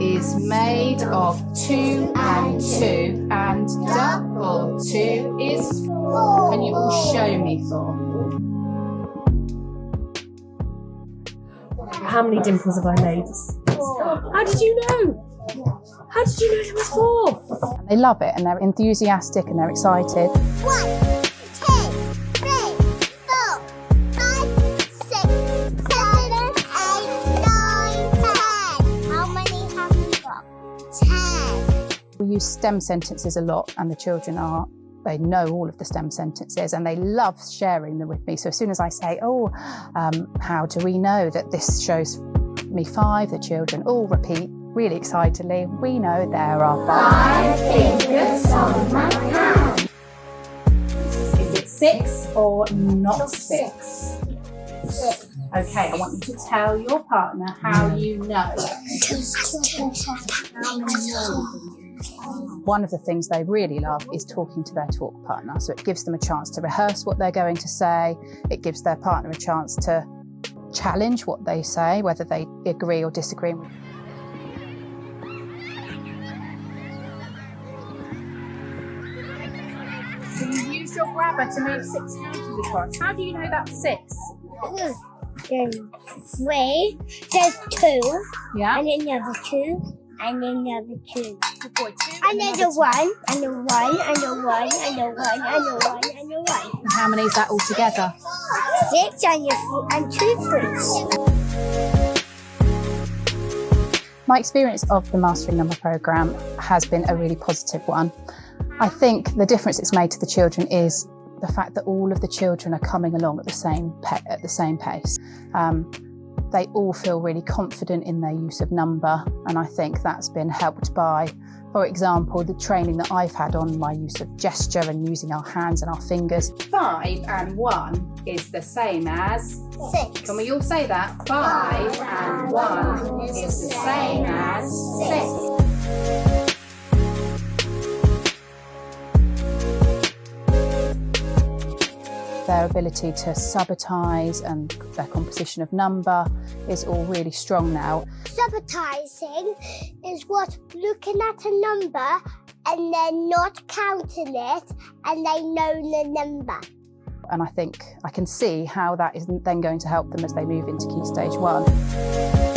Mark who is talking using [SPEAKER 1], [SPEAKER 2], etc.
[SPEAKER 1] is made of 2 and 2, and double 2 is 4. Can you all show me 4?
[SPEAKER 2] How many dimples have I made?
[SPEAKER 3] 4.
[SPEAKER 2] How did you know? How did you know there was 4?
[SPEAKER 1] They love it and they're enthusiastic and they're excited.
[SPEAKER 3] 1, 2, 3, 4, 5, 6, 7, 8, 9, 10. How many have we got? 10.
[SPEAKER 1] We use STEM sentences a lot and the children they know all of the STEM sentences and they love sharing them with me. So as soon as I say, how do we know that this shows me 5? The children all repeat really excitedly, we know there are 5 fingers on my hand. Is it 6 or not 6?
[SPEAKER 3] 6.
[SPEAKER 1] Okay, I want you to tell your partner how you know. One of the things they really love is talking to their talk partner. So it gives them a chance to rehearse what they're going to say. It gives their partner a chance to challenge what they say, whether they agree or disagree. Can you use your grabber to move 6 counters across? How do you know that's 6?
[SPEAKER 3] 3. There's 2.
[SPEAKER 1] Yeah.
[SPEAKER 3] And then another 2. And then another 2.
[SPEAKER 1] Good boy, 2.
[SPEAKER 3] And then the 1. And the 1. And the 1. And the 1. And the 1. And the 1.
[SPEAKER 1] And how many is that all together?
[SPEAKER 3] 6 and 2 fruits.
[SPEAKER 1] My experience of the Mastering Number programme has been a really positive one. I think the difference it's made to the children is the fact that all of the children are coming along at the same pace. They all feel really confident in their use of number, and I think that's been helped by, for example, the training that I've had on my use of gesture and using our hands and our fingers. 5 and 1 is the same as
[SPEAKER 3] 6.
[SPEAKER 1] Can we all say that? 5 and 1 is the same as 6. Their ability to subitise and their composition of number is all really strong now.
[SPEAKER 3] Subitizing is what looking at a number and then not counting it and they know the number.
[SPEAKER 1] And I think I can see how that is then going to help them as they move into Key Stage 1.